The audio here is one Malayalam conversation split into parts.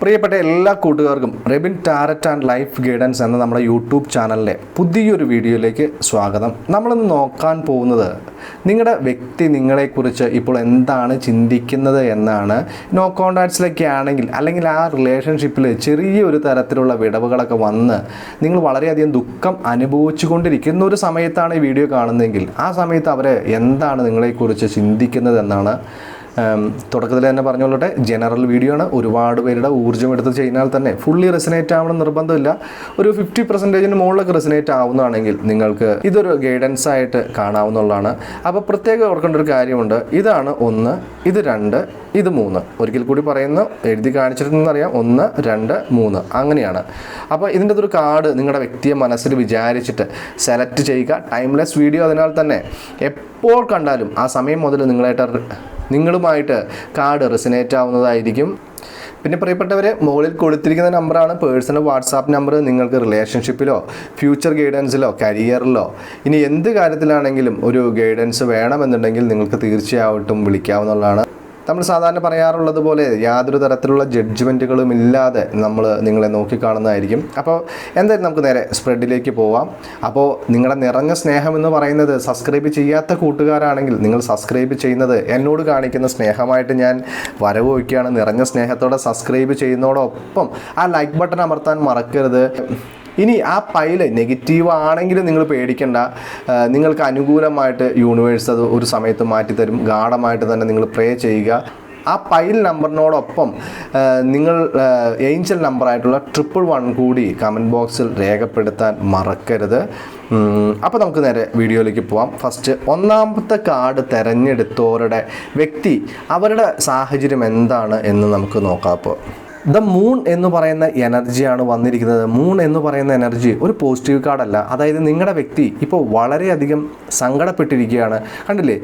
പ്രിയപ്പെട്ട എല്ലാ കൂട്ടുകാർക്കും Rebin tarot and life guidance എന്ന നമ്മുടെ യൂട്യൂബ് ചാനലിലെ പുതിയൊരു വീഡിയോയിലേക്ക് സ്വാഗതം. നമ്മളിന്ന് നോക്കാൻ പോകുന്നത് നിങ്ങളുടെ വ്യക്തി നിങ്ങളെക്കുറിച്ച് ഇപ്പോൾ എന്താണ് ചിന്തിക്കുന്നത് എന്നാണ്. നോ കോൺടാക്ട്സിലൊക്കെ ആണെങ്കിൽ അല്ലെങ്കിൽ ആ റിലേഷൻഷിപ്പിൽ ചെറിയൊരു തരത്തിലുള്ള വിടവുകളൊക്കെ വന്ന് നിങ്ങൾ വളരെയധികം ദുഃഖം അനുഭവിച്ചു കൊണ്ടിരിക്കുന്ന ഒരു സമയത്താണ് ഈ വീഡിയോ കാണുന്നതെങ്കിൽ ആ സമയത്ത് അവർ എന്താണ് നിങ്ങളെക്കുറിച്ച് ചിന്തിക്കുന്നത് എന്നാണ്. തുടക്കത്തിൽ തന്നെ പറഞ്ഞുകൊള്ളട്ടെ, ജനറൽ വീഡിയോ ആണ്. ഒരുപാട് പേരുടെ ഊർജ്ജം എടുത്ത് ചെയ്താൽ തന്നെ ഫുള്ളി റെസിനേറ്റ് ആവണം നിർബന്ധമില്ല. ഒരു 50% മുകളിലൊക്കെ റെസിനേറ്റ് ആവുന്നതാണെങ്കിൽ നിങ്ങൾക്ക് ഇതൊരു ഗൈഡൻസ് ആയിട്ട് കാണാവുന്നതാണ്. അപ്പോൾ പ്രത്യേകം ഓർക്കേണ്ട ഒരു കാര്യമുണ്ട്. ഇതാണ് 1, ഇത് 2, ഇത് 3. ഒരിക്കൽ കൂടി പറയുന്നു, എഴുതി കാണിച്ചിട്ടുണ്ടെന്നറിയാം. 1, 2, 3 അങ്ങനെയാണ്. അപ്പോൾ ഇതിൻ്റെ ഒരു കാർഡ് നിങ്ങളുടെ വ്യക്തിയെ മനസ്സിൽ വിചാരിച്ചിട്ട് സെലക്ട് ചെയ്യുക. ടൈംലെസ് വീഡിയോ അതിനാൽ തന്നെ എപ്പോൾ കണ്ടാലും ആ സമയം മുതൽ നിങ്ങളുമായിട്ട് കാർഡ് റെസിനേറ്റ് ആവുന്നതായിരിക്കും. പിന്നെ പ്രിയപ്പെട്ടവരെ, മുകളിൽ കൊടുത്തിരിക്കുന്ന നമ്പറാണ് പേഴ്സണൽ വാട്സാപ്പ് നമ്പർ. നിങ്ങൾക്ക് റിലേഷൻഷിപ്പിലോ ഫ്യൂച്ചർ ഗൈഡൻസിലോ കരിയറിലോ ഇനി എന്ത് കാര്യത്തിലാണെങ്കിലും ഒരു ഗൈഡൻസ് വേണമെന്നുണ്ടെങ്കിൽ നിങ്ങൾക്ക് തീർച്ചയായിട്ടും വിളിക്കാവുന്നതാണ്. നമ്മൾ സാധാരണ പറയാറുള്ളത് പോലെ യാതൊരു തരത്തിലുള്ള ജഡ്ജ്മെൻറ്റുകളും ഇല്ലാതെ നമ്മൾ നിങ്ങളെ നോക്കിക്കാണുന്നതായിരിക്കും. അപ്പോൾ എന്തായാലും നമുക്ക് നേരെ സ്പ്രെഡിലേക്ക് പോവാം. അപ്പോൾ നിങ്ങളുടെ നിറഞ്ഞ സ്നേഹം എന്ന് പറയുന്നത് സബ്സ്ക്രൈബ് ചെയ്യാത്ത കൂട്ടുകാരാണെങ്കിൽ നിങ്ങൾ സബ്സ്ക്രൈബ് ചെയ്യുന്നത് എന്നോട് കാണിക്കുന്ന സ്നേഹമായിട്ട് ഞാൻ വരവ് വയ്ക്കുകയാണ്. നിറഞ്ഞ സ്നേഹത്തോടെ സബ്സ്ക്രൈബ് ചെയ്യുന്നതോടൊപ്പം ആ ലൈക്ക് ബട്ടൺ അമർത്താൻ മറക്കരുത്. ഇനി ആ പൈല് നെഗറ്റീവ് ആണെങ്കിലും നിങ്ങൾ പേടിക്കേണ്ട. നിങ്ങൾക്ക് അനുകൂലമായിട്ട് യൂണിവേഴ്സ് അത് ഒരു സമയത്ത് മാറ്റിത്തരും. ഗാഢമായിട്ട് തന്നെ നിങ്ങൾ പ്രേ ചെയ്യുക. ആ പൈൽ നമ്പറിനോടൊപ്പം നിങ്ങൾ ഏഞ്ചൽ നമ്പറായിട്ടുള്ള 111 കൂടി കമൻറ്റ് ബോക്സിൽ രേഖപ്പെടുത്താൻ മറക്കരുത്. അപ്പോൾ നമുക്ക് നേരെ വീഡിയോയിലേക്ക് പോവാം. ഫസ്റ്റ് ഒന്നാമത്തെ കാർഡ് തിരഞ്ഞെടുത്തവരുടെ വ്യക്തി അവരുടെ സാഹചര്യം എന്താണ് എന്ന് നമുക്ക് നോക്കാം. അപ്പോൾ ദ മൂൺ എന്ന് പറയുന്ന എനർജിയാണ് വന്നിരിക്കുന്നത്. മൂൺ എന്ന് പറയുന്ന എനർജി ഒരു പോസിറ്റീവ് കാർഡല്ല. അതായത് നിങ്ങളുടെ വ്യക്തി ഇപ്പോൾ വളരെയധികം സങ്കടപ്പെട്ടിരിക്കുകയാണ്. കണ്ടില്ലേ,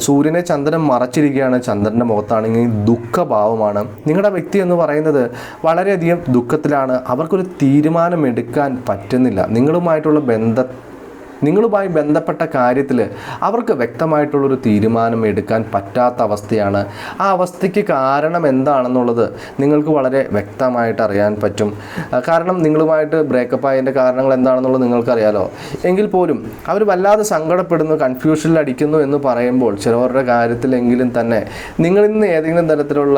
സൂര്യനെ ചന്ദ്രൻ മറച്ചിരിക്കുകയാണ്. ചന്ദ്രൻ്റെ മുഖത്താണെങ്കിൽ ദുഃഖഭാവമാണ്. നിങ്ങളുടെ വ്യക്തി എന്ന് പറയുന്നത് വളരെയധികം ദുഃഖത്തിലാണ്. അവർക്കൊരു തീരുമാനമെടുക്കാൻ പറ്റുന്നില്ല. നിങ്ങളുമായി ബന്ധപ്പെട്ട കാര്യത്തിൽ അവർക്ക് വ്യക്തമായിട്ടുള്ളൊരു തീരുമാനം എടുക്കാൻ പറ്റാത്ത അവസ്ഥയാണ്. ആ അവസ്ഥയ്ക്ക് കാരണം എന്താണെന്നുള്ളത് നിങ്ങൾക്ക് വളരെ വ്യക്തമായിട്ട് അറിയാൻ പറ്റും. കാരണം നിങ്ങളുമായിട്ട് ബ്രേക്കപ്പ് ആയതിൻ്റെ കാരണങ്ങൾ എന്താണെന്നുള്ളത് നിങ്ങൾക്കറിയാലോ. എങ്കിൽ പോലും അവർ വല്ലാതെ സങ്കടപ്പെടുന്നു, കൺഫ്യൂഷനിൽ അടിക്കുന്നു എന്ന് പറയുമ്പോൾ ചിലവരുടെ കാര്യത്തിലെങ്കിലും തന്നെ നിങ്ങളിൽ നിന്ന് ഏതെങ്കിലും തരത്തിലുള്ള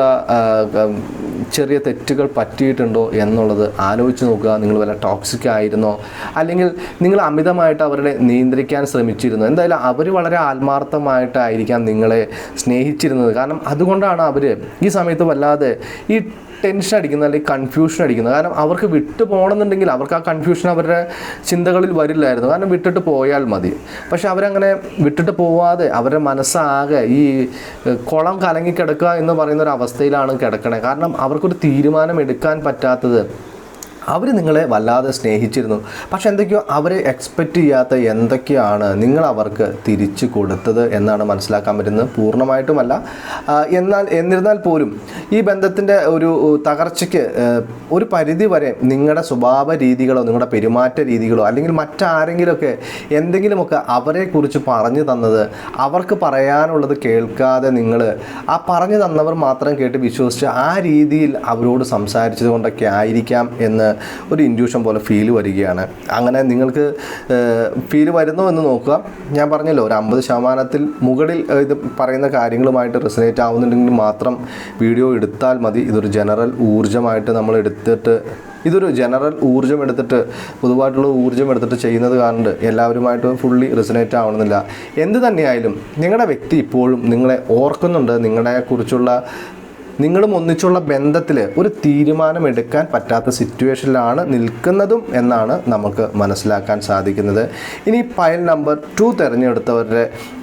ചെറിയ തെറ്റുകൾ പറ്റിയിട്ടുണ്ടോ എന്നുള്ളത് ആലോചിച്ച് നോക്കുക. നിങ്ങൾ വല്ല ടോക്സിക് ആയിരുന്നോ, അല്ലെങ്കിൽ നിങ്ങൾ അമിതമായിട്ട് അവരുടെ നിയന്ത്രിക്കാൻ ശ്രമിച്ചിരുന്നു. എന്തായാലും അവർ വളരെ ആത്മാർത്ഥമായിട്ടായിരിക്കാം നിങ്ങളെ സ്നേഹിച്ചിരുന്നത്. കാരണം അതുകൊണ്ടാണ് അവർ ഈ സമയത്ത് വല്ലാതെ ഈ ടെൻഷൻ അടിക്കുന്നത് അല്ലെങ്കിൽ കൺഫ്യൂഷൻ അടിക്കുന്നത്. കാരണം അവർക്ക് വിട്ടു പോകണമെന്നുണ്ടെങ്കിൽ അവർക്ക് ആ കൺഫ്യൂഷൻ അവരുടെ ചിന്തകളിൽ വരില്ലായിരുന്നു. കാരണം വിട്ടിട്ട് പോയാൽ മതി. പക്ഷെ അവരങ്ങനെ വിട്ടിട്ട് പോവാതെ അവരുടെ മനസ്സാകെ ഈ കുളം കലങ്ങിക്കിടക്കുക എന്ന് പറയുന്ന ഒരു അവസ്ഥയിലാണ് കിടക്കണേ. കാരണം അവർക്കൊരു തീരുമാനം എടുക്കാൻ പറ്റാത്തത്. അവർ നിങ്ങളെ വല്ലാതെ സ്നേഹിച്ചിരുന്നു. പക്ഷെ എന്തൊക്കെയോ അവർ എക്സ്പെക്റ്റ് ചെയ്യാത്ത എന്തൊക്കെയാണ് നിങ്ങൾ അവർക്ക് തിരിച്ചു കൊടുത്തത് എന്നാണ് മനസ്സിലാക്കാൻ പറ്റുന്നത്. പൂർണ്ണമായിട്ടുമല്ല, എന്നിരുന്നാൽ പോലും ഈ ബന്ധത്തിൻ്റെ ഒരു തകർച്ചയ്ക്ക് ഒരു പരിധി വരെ നിങ്ങളുടെ സ്വഭാവ രീതികളോ നിങ്ങളുടെ പെരുമാറ്റ രീതികളോ അല്ലെങ്കിൽ മറ്റാരെങ്കിലുമൊക്കെ എന്തെങ്കിലുമൊക്കെ അവരെക്കുറിച്ച് പറഞ്ഞു തന്നത്, അവർക്ക് പറയാനുള്ളത് കേൾക്കാതെ നിങ്ങൾ ആ പറഞ്ഞു തന്നവർ മാത്രം കേട്ട് വിശ്വസിച്ച് ആ രീതിയിൽ അവരോട് സംസാരിച്ചത് കൊണ്ടൊക്കെ ആയിരിക്കാം എന്ന് ഒരു ഇൻഡ്യൂഷൻ പോലെ ഫീൽ വരികയാണ്. അങ്ങനെ നിങ്ങൾക്ക് ഫീൽ വരുന്നു എന്ന് നോക്കുക. ഞാൻ പറഞ്ഞല്ലോ, ഒരു 50% മുകളിൽ ഇത് പറയുന്ന കാര്യങ്ങളുമായിട്ട് റെസനേറ്റ് ആവുന്നുണ്ടെങ്കിൽ മാത്രം വീഡിയോ എടുത്താൽ മതി. ഇതൊരു ജനറൽ ഊർജ്ജമായിട്ട് നമ്മൾ എടുത്തിട്ട് പൊതുവായിട്ടുള്ള ഊർജ്ജം എടുത്തിട്ട് ചെയ്യുന്നത് കാരണം എല്ലാവരുമായിട്ട് ഫുള്ളി റെസനേറ്റ് ആവണമെന്നില്ല. എന്ത് തന്നെയായാലും നിങ്ങളുടെ വ്യക്തി ഇപ്പോഴും നിങ്ങളെ ഓർക്കുന്നുണ്ട്. നിങ്ങളും ഒന്നിച്ചുള്ള ബന്ധത്തിൽ ഒരു തീരുമാനമെടുക്കാൻ പറ്റാത്ത സിറ്റുവേഷനിലാണ് നിൽക്കുന്നതും എന്നാണ് നമുക്ക് മനസ്സിലാക്കാൻ സാധിക്കുന്നത്. ഇനി പൈൽ നമ്പർ 2 തിരഞ്ഞെടുത്തവരുടെ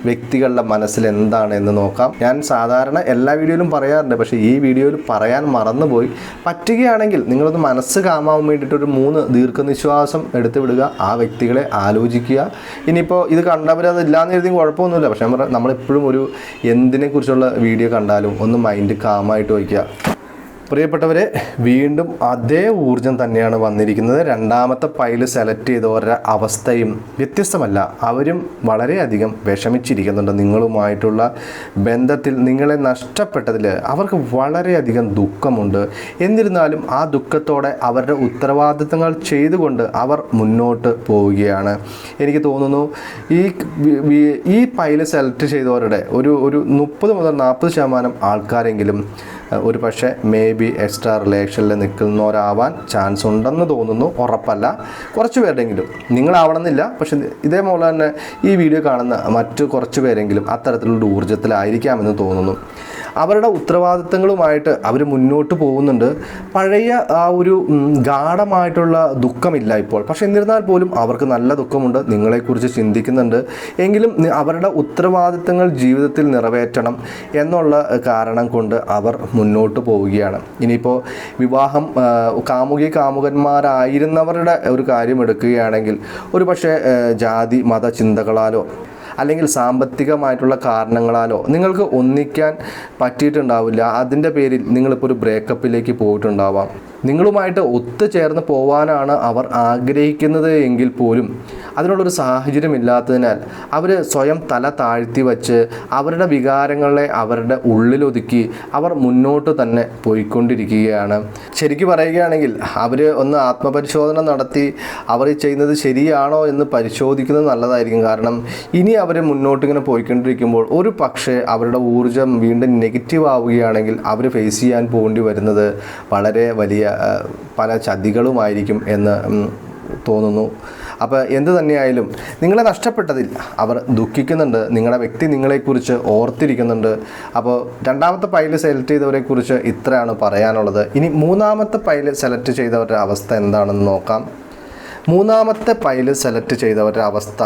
വ്യക്തികളുടെ മനസ്സിൽ എന്താണ് എന്ന് നോക്കാം. ഞാൻ സാധാരണ എല്ലാ വീഡിയോയിലും പറയാറുണ്ട്, പക്ഷേ ഈ വീഡിയോയിൽ പറയാൻ മറന്നുപോയി. പറ്റുകയാണെങ്കിൽ നിങ്ങളൊന്ന് മനസ്സ് കാമാവാൻ വേണ്ടിയിട്ടൊരു 3 ദീർഘനിശ്വാസം എടുത്ത് വിടുക. ആ വ്യക്തികളെ ആലോചിക്കുക. ഇനിയിപ്പോൾ ഇത് കണ്ടവരത് ഇല്ലയെന്ന് എഴുതി കുഴപ്പമൊന്നുമില്ല. പക്ഷേ നമ്മളെപ്പോഴും ഒരു എന്തിനെക്കുറിച്ചുള്ള വീഡിയോ കണ്ടാലും ഒന്ന് മൈൻഡ് കാമായി വയ്ക്കുക. പ്രിയപ്പെട്ടവരെ, വീണ്ടും അതേ ഊർജം തന്നെയാണ് വന്നിരിക്കുന്നത്. രണ്ടാമത്തെ പൈല് സെലക്ട് ചെയ്തവരുടെ അവസ്ഥയും വ്യത്യസ്തമല്ല. അവരും വളരെയധികം വിഷമിച്ചിരിക്കുന്നുണ്ട്. നിങ്ങളുമായിട്ടുള്ള ബന്ധത്തിൽ നിങ്ങളെ നഷ്ടപ്പെട്ടതിൽ അവർക്ക് വളരെയധികം ദുഃഖമുണ്ട്. എന്നിരുന്നാലും ആ ദുഃഖത്തോടെ അവരുടെ ഉത്തരവാദിത്തങ്ങൾ ചെയ്തുകൊണ്ട് അവർ മുന്നോട്ട് പോവുകയാണ്. എനിക്ക് തോന്നുന്നു ഈ പൈല് സെലക്ട് ചെയ്തവരുടെ ഒരു 30 മുതൽ 40% ആൾക്കാരെങ്കിലും ഒരു പക്ഷേ എക്സ്ട്രാ റിലേഷനിൽ നിൽക്കുന്നവരാവാൻ ചാൻസ് ഉണ്ടെന്ന് തോന്നുന്നു. ഉറപ്പല്ല, കുറച്ച് പേരുടെങ്കിലും. നിങ്ങളാവണമെന്നില്ല, പക്ഷെ ഇതേപോലെ തന്നെ ഈ വീഡിയോ കാണുന്ന മറ്റു കുറച്ച് പേരെങ്കിലും അത്തരത്തിലുള്ള ഊർജ്ജത്തിലായിരിക്കാമെന്ന് തോന്നുന്നു. അവരുടെ ഉത്തരവാദിത്തങ്ങളുമായിട്ട് അവർ മുന്നോട്ട് പോകുന്നുണ്ട്. പഴയ ആ ഒരു ഗാഢമായിട്ടുള്ള ദുഃഖമില്ല ഇപ്പോൾ. പക്ഷെ എന്നിരുന്നാൽ പോലും അവർക്ക് നല്ല ദുഃഖമുണ്ട്, നിങ്ങളെക്കുറിച്ച് ചിന്തിക്കുന്നുണ്ട്. എങ്കിലും അവരുടെ ഉത്തരവാദിത്തങ്ങൾ ജീവിതത്തിൽ നിറവേറ്റണം എന്നുള്ള കാരണം കൊണ്ട് അവർ മുന്നോട്ട് പോവുകയാണ്. ഇനിയിപ്പോൾ വിവാഹം കാമുകന്മാരായിരുന്നവരുടെ ഒരു കാര്യം എടുക്കുകയാണെങ്കിൽ ഒരു പക്ഷേ ജാതി മത ചിന്തകളാലോ അല്ലെങ്കിൽ സാമ്പത്തികമായിട്ടുള്ള കാരണങ്ങളാലോ നിങ്ങൾക്ക് ഒന്നിക്കാൻ പറ്റിയിട്ടുണ്ടാവില്ല. അതിൻ്റെ പേരിൽ നിങ്ങളിപ്പോൾ ഒരു ബ്രേക്കപ്പിലേക്ക് പോയിട്ടുണ്ടാവാം. നിങ്ങളുമായിട്ട് ഒത്തുചേർന്ന് പോവാനാണ് അവർ ആഗ്രഹിക്കുന്നത് എങ്കിൽ പോലും അതിനുള്ളൊരു സാഹചര്യം ഇല്ലാത്തതിനാൽ അവർ സ്വയം തല താഴ്ത്തി വച്ച് അവരുടെ വികാരങ്ങളെ അവരുടെ ഉള്ളിലൊതുക്കി അവർ മുന്നോട്ട് തന്നെ പോയിക്കൊണ്ടിരിക്കുകയാണ്. ശരിക്കും പറയുകയാണെങ്കിൽ അവർ ഒന്ന് ആത്മപരിശോധന നടത്തി അവർ ചെയ്യുന്നത് ശരിയാണോ എന്ന് പരിശോധിക്കുന്നത് നല്ലതായിരിക്കും. കാരണം ഇനി അവർ മുന്നോട്ടിങ്ങനെ പോയിക്കൊണ്ടിരിക്കുമ്പോൾ ഒരു പക്ഷേ അവരുടെ ഊർജ്ജം വീണ്ടും നെഗറ്റീവ് ആവുകയാണെങ്കിൽ അവർ ഫേസ് ചെയ്യാൻ പോകേണ്ടി വരുന്നത് വളരെ വലിയ പല ചതികളുമായിരിക്കും എന്ന് തോന്നുന്നു. അപ്പോൾ എന്ത് തന്നെയായാലും നിങ്ങളെ നഷ്ടപ്പെട്ടതിൽ അവർ ദുഃഖിക്കുന്നുണ്ട്. നിങ്ങളുടെ വ്യക്തി നിങ്ങളെക്കുറിച്ച് ഓർത്തിരിക്കുന്നുണ്ട്. അപ്പോൾ രണ്ടാമത്തെ പൈല് സെലക്ട് ചെയ്തവരെക്കുറിച്ച് ഇത്രയാണ് പറയാനുള്ളത്. ഇനി മൂന്നാമത്തെ പൈല് സെലക്ട് ചെയ്തവരുടെ അവസ്ഥ എന്താണെന്ന് നോക്കാം. മൂന്നാമത്തെ പൈല് സെലക്ട് ചെയ്തവരുടെ അവസ്ഥ,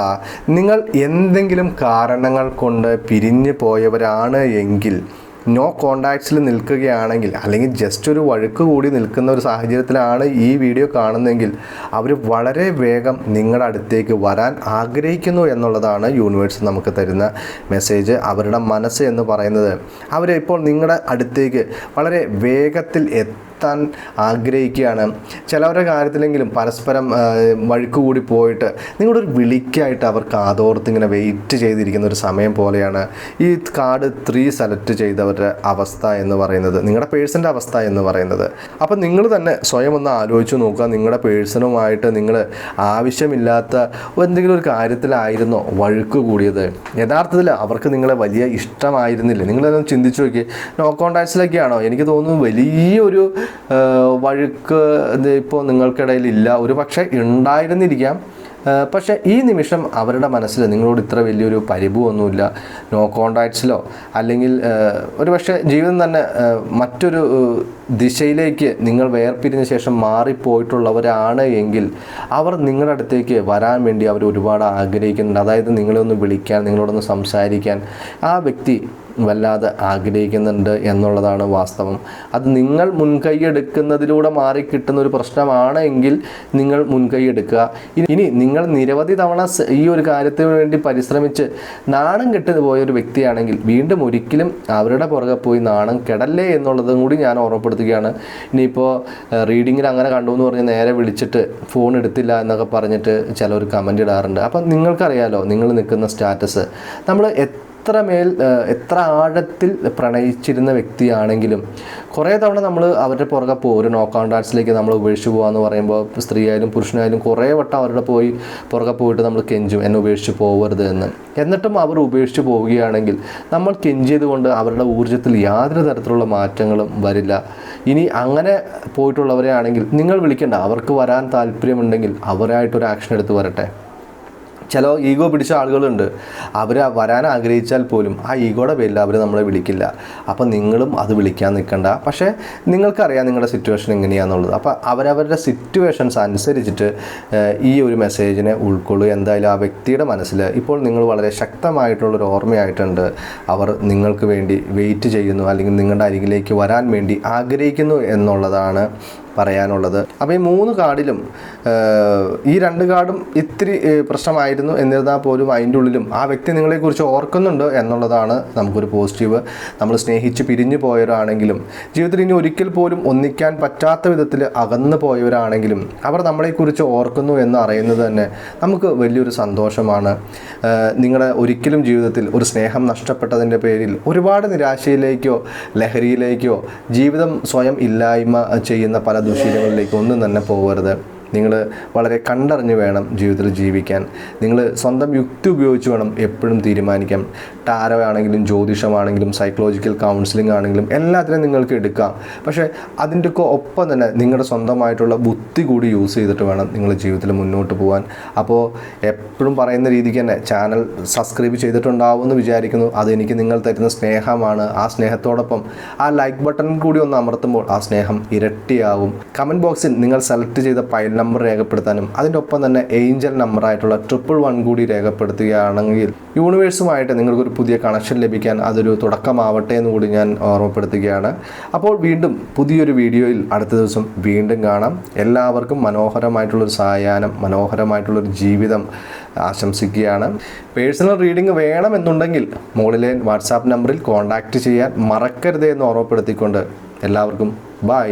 നിങ്ങൾ എന്തെങ്കിലും കാരണങ്ങൾ കൊണ്ട് പിരിഞ്ഞു പോയവരാണ് എങ്കിൽ, നോ കോണ്ടാക്ട്സിൽ നിൽക്കുകയാണെങ്കിൽ, അല്ലെങ്കിൽ ജസ്റ്റ് ഒരു വഴുക്ക് കൂടി നിൽക്കുന്ന ഒരു സാഹചര്യത്തിലാണ് ഈ വീഡിയോ കാണുന്നതെങ്കിൽ അവർ വളരെ വേഗം നിങ്ങളുടെ അടുത്തേക്ക് വരാൻ ആഗ്രഹിക്കുന്നു എന്നുള്ളതാണ് യൂണിവേഴ്സ് നമുക്ക് തരുന്ന മെസ്സേജ്. അവരുടെ മനസ്സ് എന്ന് പറയുന്നത് അവരിപ്പോൾ നിങ്ങളുടെ അടുത്തേക്ക് വളരെ വേഗത്തിൽ എത്താൻ ആഗ്രഹിക്കുകയാണ്. ചിലവരുടെ കാര്യത്തിലെങ്കിലും പരസ്പരം വഴുക്ക് കൂടി പോയിട്ട് നിങ്ങളുടെ ഒരു വിളിക്കായിട്ട് അവർ കാതോർത്ത് ഇങ്ങനെ വെയിറ്റ് ചെയ്തിരിക്കുന്ന ഒരു സമയം പോലെയാണ് ഈ കാർഡ് 3 സെലക്ട് ചെയ്തവരുടെ അവസ്ഥ എന്ന് പറയുന്നത്, നിങ്ങളുടെ പേഴ്സൻ്റെ അവസ്ഥ എന്ന് പറയുന്നത്. അപ്പം നിങ്ങൾ തന്നെ സ്വയം ഒന്ന് ആലോചിച്ച് നോക്കുക. നിങ്ങളുടെ പേഴ്സണുമായിട്ട് നിങ്ങൾ ആവശ്യമില്ലാത്ത എന്തെങ്കിലും ഒരു കാര്യത്തിലായിരുന്നോ വഴുക്ക് കൂടിയത്? യഥാർത്ഥത്തിൽ അവർക്ക് നിങ്ങളെ വലിയ ഇഷ്ടമായിരുന്നില്ല. നിങ്ങളതൊന്ന് ചിന്തിച്ച് നോക്കി. നോ കോണ്ടാക്ട്സിലൊക്കെയാണോ? എനിക്ക് തോന്നുന്നു വലിയൊരു വഴുക്ക് ഇപ്പോൾ നിങ്ങൾക്കിടയിലില്ല. ഒരു പക്ഷേ ഉണ്ടായിരുന്നിരിക്കാം. പക്ഷേ ഈ നിമിഷം അവരുടെ മനസ്സിൽ നിങ്ങളോട് ഇത്ര വലിയൊരു പരിഭവമൊന്നുമില്ല. നോ കോണ്ടാക്ട്സിലോ അല്ലെങ്കിൽ ഒരു പക്ഷേ ജീവിതം തന്നെ മറ്റൊരു ദിശയിലേക്ക് നിങ്ങൾ വേർപിരിഞ്ഞ ശേഷം മാറിപ്പോയിട്ടുള്ളവരാണ് എങ്കിൽ അവർ നിങ്ങളുടെ അടുത്തേക്ക് വരാൻ വേണ്ടി അവർ ഒരുപാട് ആഗ്രഹിക്കുന്നുണ്ട്. അതായത് നിങ്ങളെ ഒന്ന് വിളിക്കാൻ, നിങ്ങളോടൊന്ന് സംസാരിക്കാൻ ആ വ്യക്തി വല്ലാതെ ആഗ്രഹിക്കുന്നുണ്ട് എന്നുള്ളതാണ് വാസ്തവം. അത് നിങ്ങൾ മുൻകൈ എടുക്കുന്നതിലൂടെ മാറിക്കിട്ടുന്ന ഒരു പ്രശ്നമാണ് എങ്കിൽ നിങ്ങൾ മുൻകൈ എടുക്കുക. ഇനി നിങ്ങൾ നിരവധി തവണ ഈ ഒരു കാര്യത്തിന് വേണ്ടി പരിശ്രമിച്ച് നാണം കെട്ട് പോയൊരു വ്യക്തിയാണെങ്കിൽ വീണ്ടും ഒരിക്കലും അവരുടെ പുറകെ പോയി നാണം കെടല്ലേ എന്നുള്ളതും കൂടി ഞാൻ ഓർമ്മപ്പെടുത്തുകയാണ്. ഇനിയിപ്പോൾ റീഡിങ്ങിൽ അങ്ങനെ കണ്ടു എന്ന് പറഞ്ഞ് നേരെ വിളിച്ചിട്ട് ഫോൺ എടുത്തില്ല എന്നൊക്കെ പറഞ്ഞിട്ട് ചിലർ കമൻ്റ് ഇടാറുണ്ട്. അപ്പം നിങ്ങൾക്കറിയാലോ നിങ്ങൾ നിൽക്കുന്ന സ്റ്റാറ്റസ്. നമ്മൾ എത്ര ആഴത്തിൽ പ്രണയിച്ചിരുന്ന വ്യക്തിയാണെങ്കിലും കുറേ തവണ നമ്മൾ അവരുടെ പുറകെ പോകും. ഒരു നോ കോണ്ടാക്ട്സിലേക്ക് നമ്മൾ ഉപേക്ഷിച്ച് പോകാമെന്ന് പറയുമ്പോൾ സ്ത്രീ ആയാലും പുരുഷനായാലും കുറേ വട്ടം അവരുടെ പുറകെ പോയിട്ട് നമ്മൾ കെഞ്ചും, എന്നെ ഉപേക്ഷിച്ച് പോകരുത് എന്ന്. എന്നിട്ടും അവർ ഉപേക്ഷിച്ച് പോവുകയാണെങ്കിൽ നമ്മൾ കെഞ്ചിയത് കൊണ്ട് അവരുടെ ഊർജ്ജത്തിൽ യാതൊരു തരത്തിലുള്ള മാറ്റങ്ങളും വരില്ല. ഇനി അങ്ങനെ പോയിട്ടുള്ളവരെ ആണെങ്കിൽ നിങ്ങൾ വിളിക്കേണ്ട. അവർക്ക് വരാൻ താല്പര്യമുണ്ടെങ്കിൽ അവരായിട്ടൊരു ആക്ഷൻ എടുത്ത് വരട്ടെ. ചില ഈഗോ പിടിച്ച ആളുകളുണ്ട്. അവർ വരാൻ ആഗ്രഹിച്ചാൽ പോലും ആ ഈഗോയുടെ പേരിൽ അവർ നമ്മളെ വിളിക്കില്ല. അപ്പം നിങ്ങളും അത് വിളിക്കാൻ നിൽക്കണ്ട. പക്ഷേ നിങ്ങൾക്കറിയാം നിങ്ങളുടെ സിറ്റുവേഷൻ എങ്ങനെയാണെന്നുള്ളത്. അപ്പോൾ അവരവരുടെ സിറ്റുവേഷൻസ് അനുസരിച്ചിട്ട് ഈ ഒരു മെസ്സേജിനെ ഉൾക്കൊള്ളുക. എന്തായാലും ആ വ്യക്തിയുടെ മനസ്സിൽ ഇപ്പോൾ നിങ്ങൾ വളരെ ശക്തമായിട്ടുള്ളൊരു ഓർമ്മയായിട്ടുണ്ട്. അവർ നിങ്ങൾക്ക് വേണ്ടി വെയിറ്റ് ചെയ്യുന്നു, അല്ലെങ്കിൽ നിങ്ങളുടെ അരികിലേക്ക് വരാൻ വേണ്ടി ആഗ്രഹിക്കുന്നു എന്നുള്ളതാണ് പറയാനുള്ളത്. അപ്പോൾ ഈ 3 കാർഡിലും ഈ 2 കാർഡും ഇത്തിരി പ്രശ്നമായിരുന്നു എന്നിരുന്നാൽ പോലും അതിൻ്റെ ഉള്ളിലും ആ വ്യക്തി നിങ്ങളെക്കുറിച്ച് ഓർക്കുന്നുണ്ട് എന്നുള്ളതാണ് നമുക്കൊരു പോസിറ്റീവ്. നമ്മൾ സ്നേഹിച്ച് പിരിഞ്ഞു പോയവരാണെങ്കിലും ജീവിതത്തിൽ ഇനി ഒരിക്കൽ പോലും ഒന്നിക്കാൻ പറ്റാത്ത വിധത്തിൽ അകന്നു പോയവരാണെങ്കിലും അവർ നമ്മളെക്കുറിച്ച് ഓർക്കുന്നു എന്ന് അറിയുന്നത് തന്നെ നമുക്ക് വലിയൊരു സന്തോഷമാണ്. നിങ്ങളുടെ ഒരിക്കലും ജീവിതത്തിൽ ഒരു സ്നേഹം നഷ്ടപ്പെട്ടതിൻ്റെ പേരിൽ ഒരുപാട് നിരാശയിലേക്കോ ലഹരിയിലേക്കോ ജീവിതം സ്വയം ഇല്ലായ്മ ചെയ്യുന്ന പല ദുശീലങ്ങളിലേക്കോ ഒന്നും തന്നെ പോകരുത്. നിങ്ങൾ വളരെ കണ്ടറിഞ്ഞ് വേണം ജീവിതത്തിൽ ജീവിക്കാൻ. നിങ്ങൾ സ്വന്തം യുക്തി ഉപയോഗിച്ച് വേണം എപ്പോഴും തീരുമാനിക്കാം. ടാരോ ആണെങ്കിലും ജ്യോതിഷമാണെങ്കിലും സൈക്കോളജിക്കൽ കൗൺസിലിംഗ് ആണെങ്കിലും എല്ലാത്തിനും നിങ്ങൾക്ക് എടുക്കാം. പക്ഷേ അതിൻ്റെയൊക്കെ ഒപ്പം തന്നെ നിങ്ങളുടെ സ്വന്തമായിട്ടുള്ള ബുദ്ധി കൂടി യൂസ് ചെയ്തിട്ട് വേണം നിങ്ങൾ ജീവിതത്തിൽ മുന്നോട്ട് പോകാൻ. അപ്പോൾ എപ്പോഴും പറയുന്ന രീതിക്ക് തന്നെ ചാനൽ സബ്സ്ക്രൈബ് ചെയ്തിട്ടുണ്ടാവുമെന്ന് വിചാരിക്കുന്നു. അതെനിക്ക് നിങ്ങൾ തരുന്ന സ്നേഹമാണ്. ആ സ്നേഹത്തോടൊപ്പം ആ ലൈക്ക് ബട്ടൺ കൂടി ഒന്ന് അമർത്തുമ്പോൾ ആ സ്നേഹം ഇരട്ടിയാവും. കമൻറ്റ് ബോക്സിൽ നിങ്ങൾ സെലക്ട് ചെയ്ത ഫയൽ നമ്പർ രേഖപ്പെടുത്താനും അതിൻ്റെ ഒപ്പം തന്നെ ഏഞ്ചൽ നമ്പറായിട്ടുള്ള 111 കൂടി രേഖപ്പെടുത്തുകയാണെങ്കിൽ യൂണിവേഴ്സുമായിട്ട് നിങ്ങൾക്കൊരു പുതിയ കണക്ഷൻ ലഭിക്കാൻ അതൊരു തുടക്കമാവട്ടെ എന്ന് കൂടി ഞാൻ ഓർമ്മപ്പെടുത്തുകയാണ്. അപ്പോൾ വീണ്ടും പുതിയൊരു വീഡിയോയിൽ അടുത്ത ദിവസം വീണ്ടും കാണാം. എല്ലാവർക്കും മനോഹരമായിട്ടുള്ളൊരു സായാഹ്നം, മനോഹരമായിട്ടുള്ളൊരു ജീവിതം ആശംസിക്കുകയാണ്. പേഴ്സണൽ റീഡിംഗ് വേണമെന്നുണ്ടെങ്കിൽ മുകളിലെ വാട്സാപ്പ് നമ്പറിൽ കോൺടാക്റ്റ് ചെയ്യാൻ മറക്കരുതേ എന്ന് ഓർമ്മപ്പെടുത്തിക്കൊണ്ട് എല്ലാവർക്കും ബൈ.